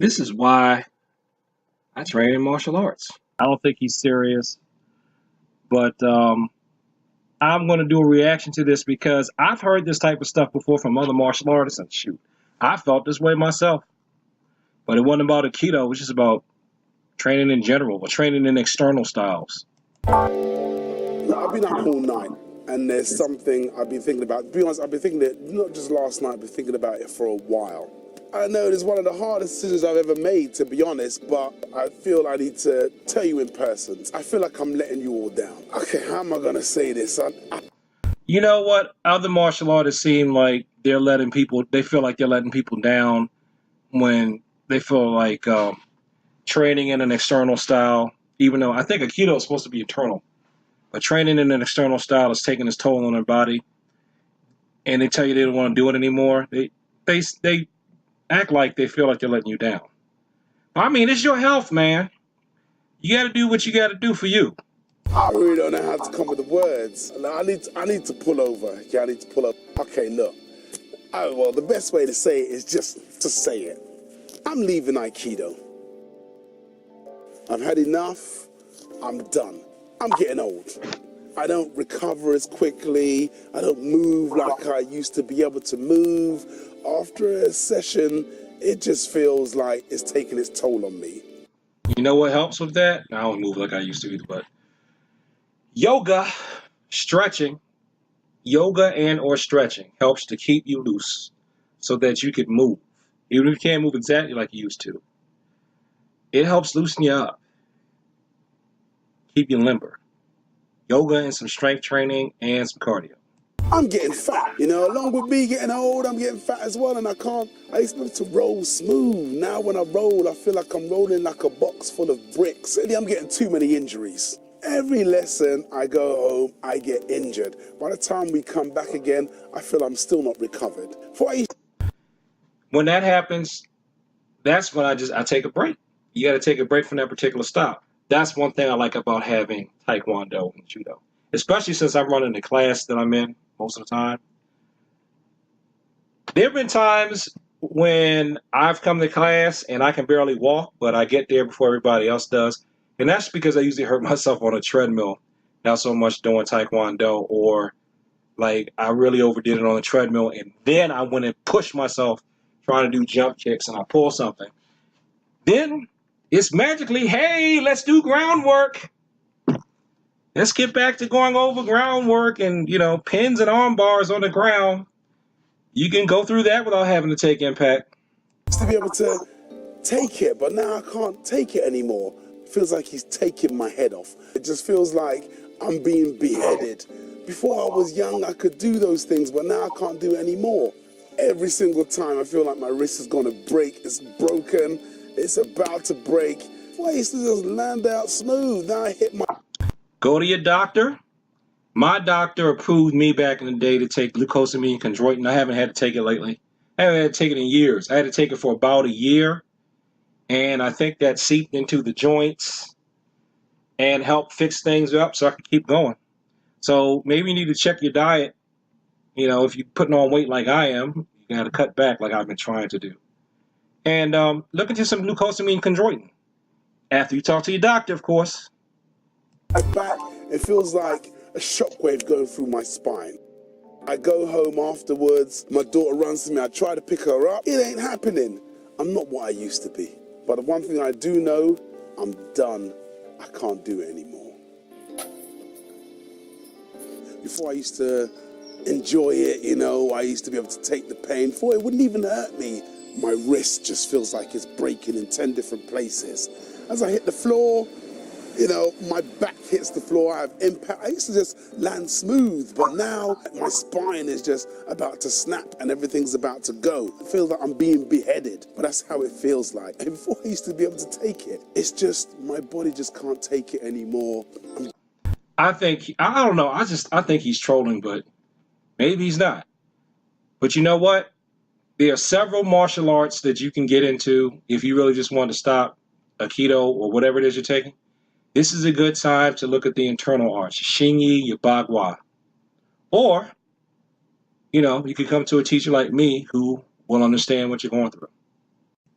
This is why I train in martial arts. I don't think he's serious, but I'm going to do a reaction to this because I've heard this type of stuff before from other martial artists, and shoot, I felt this way myself. But it wasn't about Aikido, it was just about training in general, or training in external styles. I've been up all night, and there's something I've been thinking about. To be honest, I've been thinking it not just last night, but thinking about it for a while. I know it's one of the hardest decisions I've ever made, to be honest, but I feel I need to tell you in person. I feel like I'm letting you all down. Okay, how am I going to say this? You know what? Other martial artists seem like they feel like they're letting people down when they feel like training in an external style, even though I think Aikido is supposed to be internal. But training in an external style is taking its toll on their body, and they tell you they don't want to do it anymore. They act like they feel like they're letting you down. I mean, it's your health, man. You got to do what you got to do for you. I really don't know how to come with the words. I need to pull over. Yeah, I need to pull up. Okay, look. Well, the best way to say it is just to say it. I'm leaving Aikido. I've had enough. I'm done. I'm getting old. I don't recover as quickly. I don't move like I used to be able to move. After a session, it just feels like it's taking its toll on me. You know what helps with that? I don't move like I used to either, but yoga, stretching, yoga and or stretching helps to keep you loose so that you can move. Even if you can't move exactly like you used to. It helps loosen you up, keep you limber. Yoga and some strength training and some cardio. I'm getting fat, along with me getting old, I'm getting fat as well, and I used to be able to roll smooth. Now when I roll, I feel like I'm rolling like a box full of bricks. I'm getting too many injuries. Every lesson I go home, I get injured. By the time we come back again, I feel I'm still not recovered. When that happens, that's when I take a break. You got to take a break from that particular style. That's one thing I like about having Taekwondo and Judo, especially since I'm running the class that I'm in most of the time. There have been times when I've come to class and I can barely walk, but I get there before everybody else does. And that's because I usually hurt myself on a treadmill, not so much doing Taekwondo, or like I really overdid it on the treadmill. And then I went and pushed myself trying to do jump kicks and I pull something. Then it's magically, hey, let's do groundwork. Let's get back to going over groundwork and, pins and arm bars on the ground. You can go through that without having to take impact. To be able to take it, but now I can't take it anymore. It feels like he's taking my head off. It just feels like I'm being beheaded. Before I was young, I could do those things, but now I can't do it anymore. Every single time I feel like my wrist is going to break. It's broken. It's about to break. Before I used to just land out smooth. Now I hit my... Go to your doctor. My doctor approved me back in the day to take glucosamine chondroitin. I haven't had to take it lately. I haven't had to take it in years. I had to take it for about a year. And I think that seeped into the joints and helped fix things up so I can keep going. So maybe you need to check your diet. If you're putting on weight like I am, you got to cut back like I've been trying to do. And look into some glucosamine chondroitin. After you talk to your doctor, of course. Back, it feels like a shockwave going through my spine. I go home afterwards, my daughter runs to me, I try to pick her up. It ain't happening. I'm not what I used to be. But the one thing I do know, I'm done. I can't do it anymore. Before I used to enjoy it, I used to be able to take the pain. Before it wouldn't even hurt me. My wrist just feels like it's breaking in 10 different places. As I hit the floor, my back hits the floor, I have impact. I used to just land smooth, but now my spine is just about to snap and everything's about to go. It feels like I'm being beheaded, but that's how it feels like. And before I used to be able to take it, it's just, my body just can't take it anymore. I don't know, I think he's trolling, but maybe he's not. But you know what? There are several martial arts that you can get into if you really just want to stop Aikido or whatever it is you're taking. This is a good time to look at the internal arts, Xingyi, your Bagua. Or, you could come to a teacher like me who will understand what you're going through.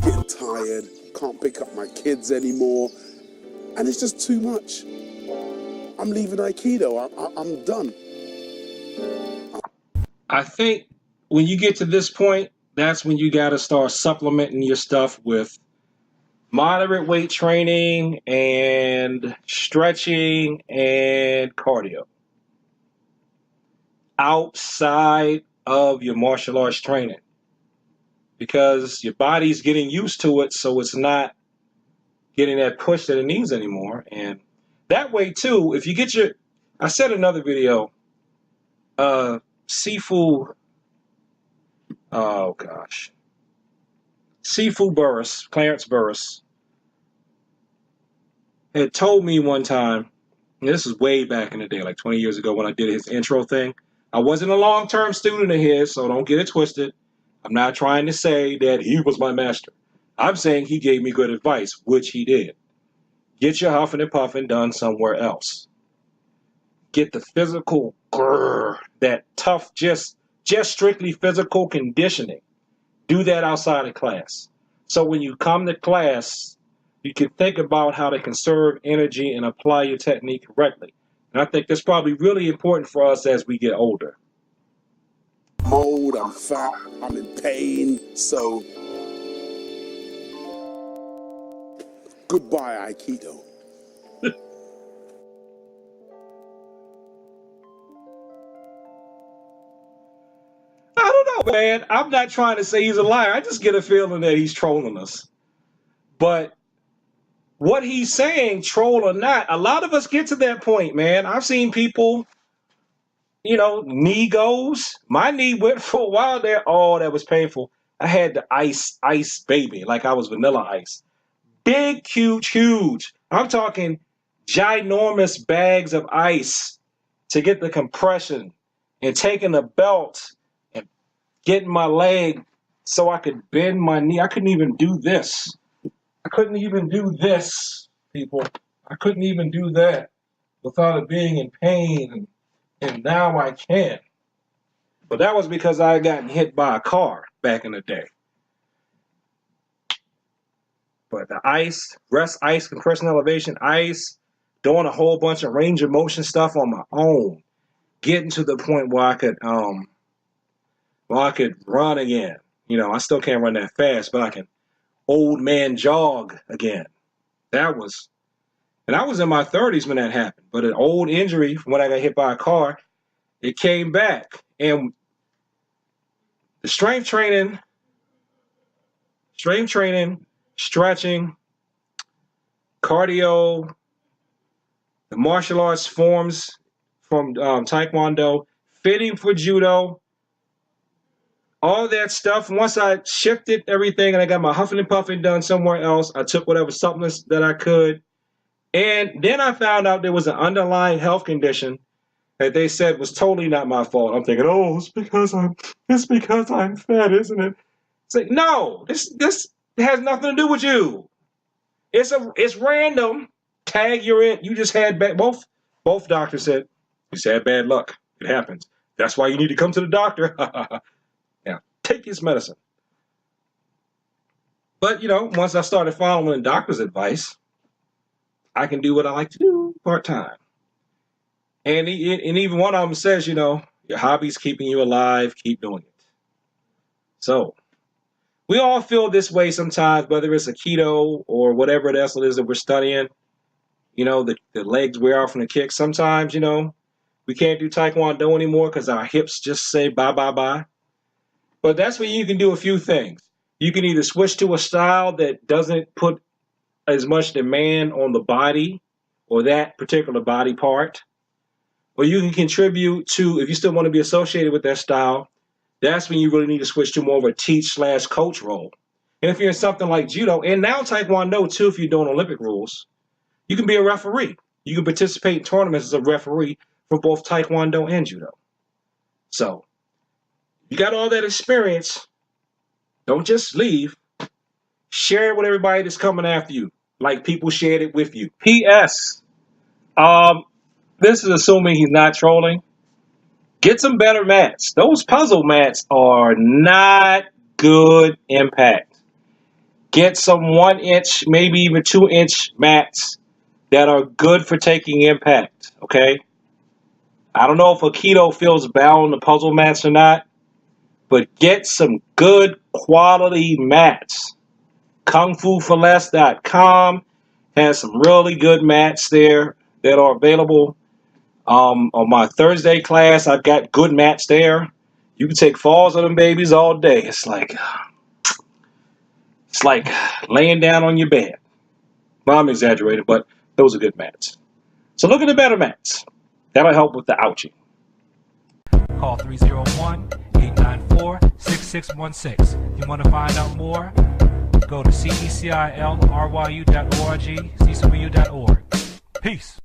Getting tired, can't pick up my kids anymore, and it's just too much. I'm leaving Aikido. I'm done. I think when you get to this point, that's when you got to start supplementing your stuff with moderate weight training and stretching and cardio outside of your martial arts training, because your body's getting used to it, so it's not getting that push that it needs anymore. And that way too, if you get your, I said another video, seafood, oh gosh, seafood Burris, Clarence Burris, had told me one time, and this is way back in the day, like 20 years ago when I did his intro thing. I wasn't a long-term student of his, so don't get it twisted. I'm not trying to say that he was my master. I'm saying he gave me good advice, which he did. Get your huffing and puffing done somewhere else. Get the physical, that tough, just strictly physical conditioning. Do that outside of class. So when you come to class, you can think about how to conserve energy and apply your technique correctly. And I think that's probably really important for us as we get older. I'm old, I'm fat, I'm in pain, so goodbye, Aikido. I don't know, man. I'm not trying to say he's a liar. I just get a feeling that he's trolling us. But what he's saying, troll or not, a lot of us get to that point, man. I've seen people, knee goes. My knee went for a while there. Oh, that was painful. I had the ice baby, like I was Vanilla Ice. Big, huge. I'm talking ginormous bags of ice to get the compression, and taking the belt and getting my leg so I could bend my knee. I couldn't even do this. I couldn't even do this, people. I couldn't even do that without it being in pain, and now I can. But that was because I had gotten hit by a car back in the day. But the ice, rest ice, compression elevation, ice, doing a whole bunch of range of motion stuff on my own, getting to the point where I could run again. I still can't run that fast, but I can old man jog again. And I was in my 30s when that happened. But an old injury from when I got hit by a car, it came back. And the strength training, stretching, cardio, the martial arts forms from Taekwondo, fitting for judo, all that stuff. Once I shifted everything and I got my huffing and puffing done somewhere else, I took whatever supplements that I could. And then I found out there was an underlying health condition that they said was totally not my fault. I'm thinking, oh, it's because I'm fat, isn't it? It's like, no, this has nothing to do with you. It's random. Tag, you're in. You just had both doctors said you just had bad luck. It happens. That's why you need to come to the doctor. Now, take his medicine. But once I started following the doctor's advice, I can do what I like to do part time. And even one of them says, your hobby's keeping you alive. Keep doing it. So we all feel this way sometimes, whether it's Aikido or whatever else it is that we're studying. The legs wear off from the kick. Sometimes, we can't do Taekwondo anymore because our hips just say bye, bye, bye. But that's when you can do a few things. You can either switch to a style that doesn't put as much demand on the body or that particular body part. Or you can contribute to, if you still want to be associated with that style, that's when you really need to switch to more of a teach/coach role. And if you're in something like judo, and now Taekwondo too, if you're doing Olympic rules, you can be a referee. You can participate in tournaments as a referee for both Taekwondo and judo. So, you got all that experience. Don't just leave. Share it with everybody that's coming after you, like people shared it with you. P.S. This is assuming he's not trolling. Get some better mats. Those puzzle mats are not good impact. Get some 1-inch, maybe even 2-inch mats that are good for taking impact, okay? I don't know if Aikido feels bound to puzzle mats or not, but get some good quality mats. KungFuForLess.com has some really good mats there that are available. On my Thursday class, I've got good mats there. You can take falls on them babies all day. It's like laying down on your bed. Well, I'm exaggerating, but those are good mats. So look at the better mats. That'll help with the ouching. Call 301-894-6616. You want to find out more? Go to cecilryu.org, cecilryu.org. Peace.